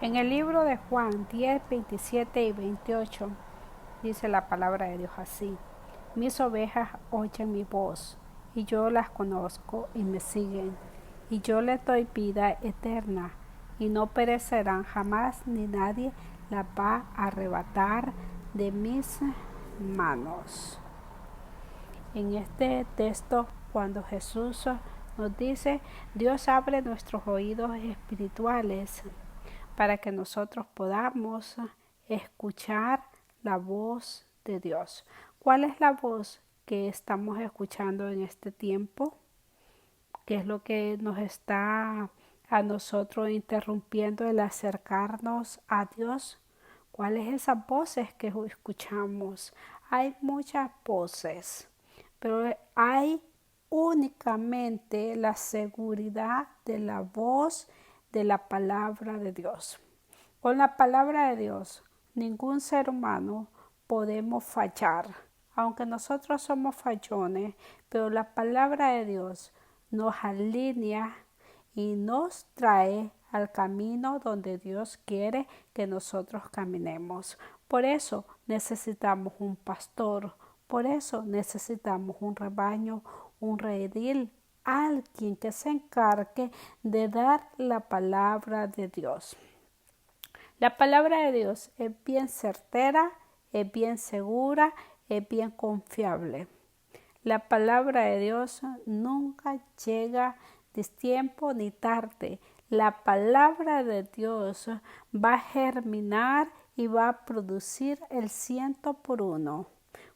En el libro de Juan 10, 27 y 28 dice la palabra de Dios así: mis ovejas oyen mi voz, y yo las conozco y me siguen, y yo les doy vida eterna, y no perecerán jamás, ni nadie las va a arrebatar de mis manos. En este texto, cuando Jesús nos dice, Dios abre nuestros oídos espirituales para que nosotros podamos escuchar la voz de Dios. ¿Cuál es la voz que estamos escuchando en este tiempo? ¿Qué es lo que nos está a nosotros interrumpiendo el acercarnos a Dios? ¿Cuáles esas voces que escuchamos? Hay muchas voces, pero hay únicamente la seguridad de la voz de la palabra de Dios. Con la palabra de Dios, ningún ser humano podemos fallar, aunque nosotros somos fallones, pero la palabra de Dios nos alinea y nos trae al camino donde Dios quiere que nosotros caminemos. Por eso necesitamos un pastor, por eso necesitamos un rebaño, un redil, alguien que se encargue de dar la palabra de Dios. La palabra de Dios es bien certera, es bien segura, es bien confiable. La palabra de Dios nunca llega destiempo ni tarde. La palabra de Dios va a germinar y va a producir el 100 por 1.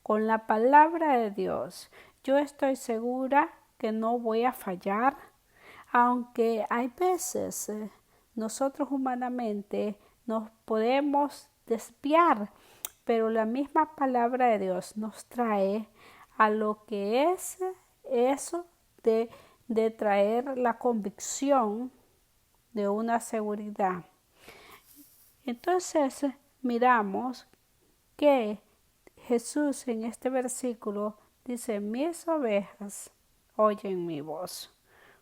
Con la palabra de Dios, yo estoy segura que no voy a fallar, aunque hay veces nosotros humanamente nos podemos desviar, pero la misma palabra de Dios nos trae a lo que es eso de traer la convicción de una seguridad. Entonces miramos que Jesús en este versículo dice: mis ovejas oyen mi voz.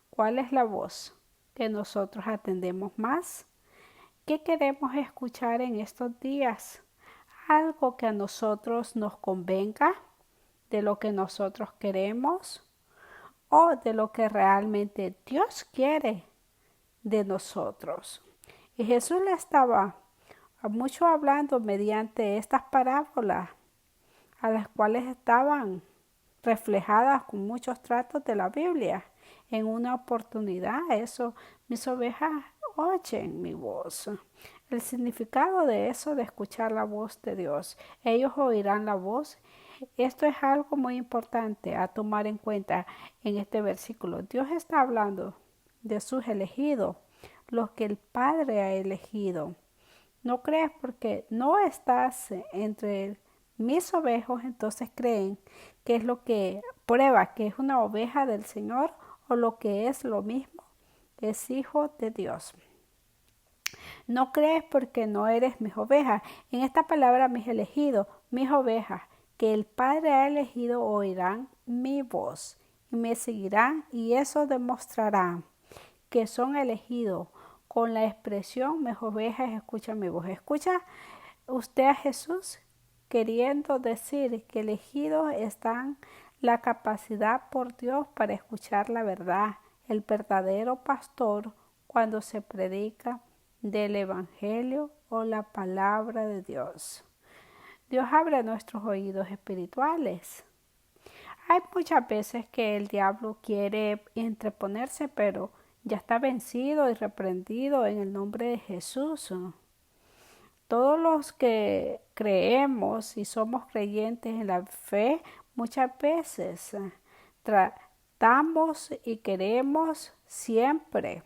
¿Cuál es la voz que nosotros atendemos más? ¿Qué queremos escuchar en estos días? ¿Algo que a nosotros nos convenga, de lo que nosotros queremos, o de lo que realmente Dios quiere de nosotros? Y Jesús le estaba mucho hablando mediante estas parábolas, a las cuales estaban reflejadas con muchos tratos de la Biblia. En una oportunidad, eso, mis ovejas oyen mi voz. El significado de eso, de escuchar la voz de Dios: ellos oirán la voz. Esto es algo muy importante a tomar en cuenta en este versículo. Dios está hablando de sus elegidos, los que el Padre ha elegido. No crees porque no estás entre mis ovejas, entonces creen que es lo que prueba que es una oveja del Señor, o lo que es lo mismo, es hijo de Dios. No crees porque no eres mis ovejas. En esta palabra, mis elegidos, mis ovejas, que el Padre ha elegido, oirán mi voz y me seguirán, y eso demostrará que son elegidos con la expresión: mis ovejas escuchan mi voz. ¿Escucha usted a Jesús queriendo decir que elegidos están la capacidad por Dios para escuchar la verdad, el verdadero pastor, cuando se predica del Evangelio o la palabra de Dios? Dios abre nuestros oídos espirituales. Hay muchas veces que el diablo quiere entreponerse, pero ya está vencido y reprendido en el nombre de Jesús. Todos los que creemos y somos creyentes en la fe, muchas veces tratamos y queremos siempre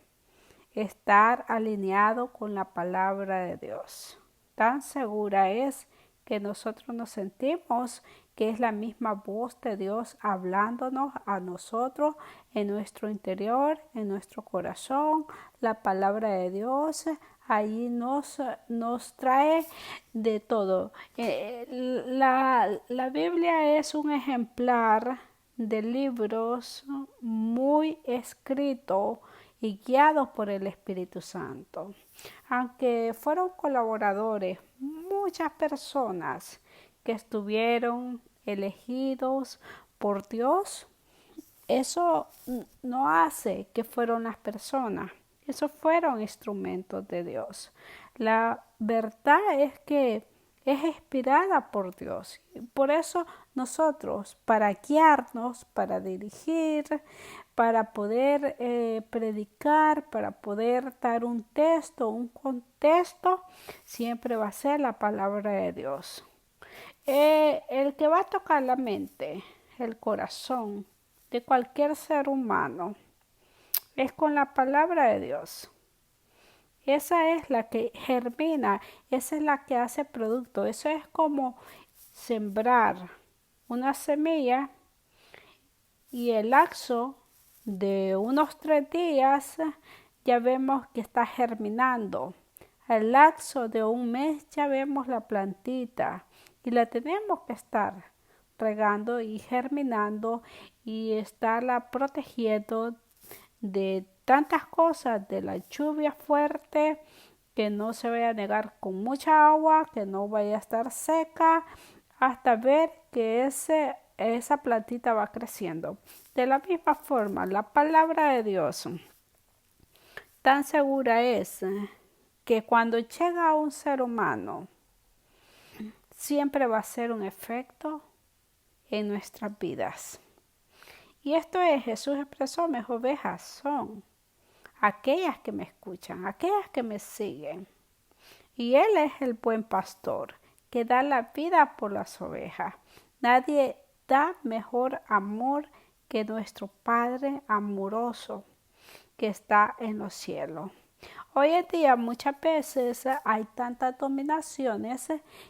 estar alineado con la palabra de Dios. Tan segura es que nosotros nos sentimos que es la misma voz de Dios hablándonos a nosotros en nuestro interior, en nuestro corazón. La palabra de Dios ahí nos trae de todo. La Biblia es un ejemplar de libros muy escrito y guiados por el Espíritu Santo. Aunque fueron colaboradores, muchas personas que estuvieron elegidos por Dios, eso no hace que fueron las personas, esos fueron instrumentos de Dios. La verdad es que es inspirada por Dios. Por eso nosotros, para guiarnos, para dirigir, para poder predicar, para poder dar un texto, un contexto, siempre va a ser la palabra de Dios. El que va a tocar la mente, el corazón de cualquier ser humano, es con la palabra de Dios. Esa es la que germina, esa es la que hace producto. Eso es como sembrar una semilla y el lapso de unos 3 días ya vemos que está germinando. Al lapso de un mes ya vemos la plantita y la tenemos que estar regando y germinando y estarla protegiendo de tantas cosas, de la lluvia fuerte, que no se vaya a negar con mucha agua, que no vaya a estar seca, hasta ver que esa plantita va creciendo. De la misma forma, la palabra de Dios tan segura es que cuando llega a un ser humano, siempre va a ser un efecto en nuestras vidas. Y esto es, Jesús expresó, mis ovejas son aquellas que me escuchan, aquellas que me siguen. Y Él es el buen pastor que da la vida por las ovejas. Nadie da mejor amor que nuestro Padre amoroso que está en los cielos. Hoy en día muchas veces hay tantas dominaciones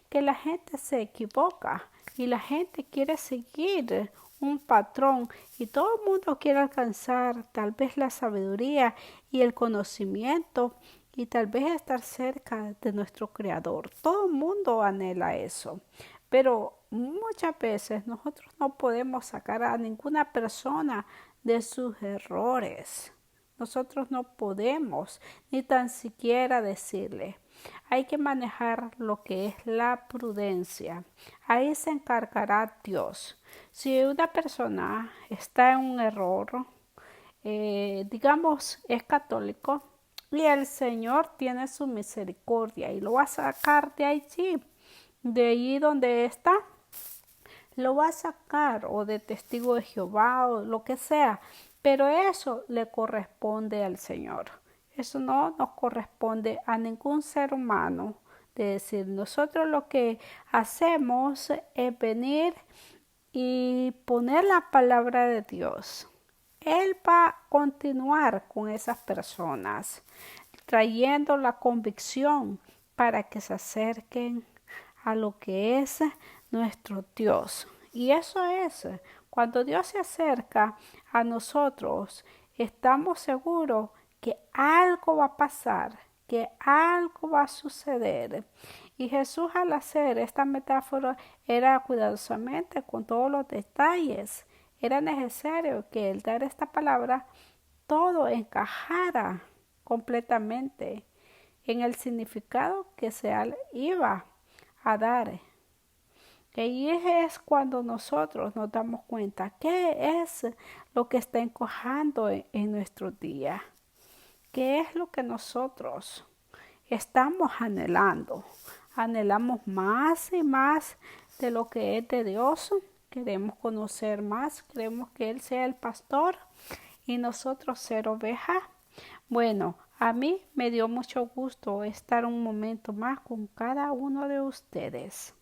que la gente se equivoca y la gente quiere seguir un patrón y todo el mundo quiere alcanzar tal vez la sabiduría y el conocimiento y tal vez estar cerca de nuestro Creador. Todo el mundo anhela eso, pero muchas veces nosotros no podemos sacar a ninguna persona de sus errores. Nosotros no podemos ni tan siquiera decirle. Hay que manejar lo que es la prudencia. Ahí se encargará Dios. Si una persona está en un error, digamos, es católico, y el Señor tiene su misericordia y lo va a sacar de allí donde está, lo va a sacar, o de testigo de Jehová o lo que sea, pero eso le corresponde al Señor. Eso no nos corresponde a ningún ser humano. De decir, nosotros lo que hacemos es venir y poner la palabra de Dios. Él va a continuar con esas personas, trayendo la convicción para que se acerquen a lo que es nuestro Dios. Y eso es, cuando Dios se acerca a nosotros, estamos seguros que algo va a pasar, que algo va a suceder. Y Jesús, al hacer esta metáfora, era cuidadosamente con todos los detalles. Era necesario que al dar esta palabra todo encajara completamente en el significado que se iba a dar. Y es cuando nosotros nos damos cuenta qué es lo que está encajando en nuestro día, qué es lo que nosotros estamos anhelando. Anhelamos más y más de lo que es de Dios. Queremos conocer más, queremos que Él sea el pastor y nosotros ser ovejas. Bueno, a mí me dio mucho gusto estar un momento más con cada uno de ustedes.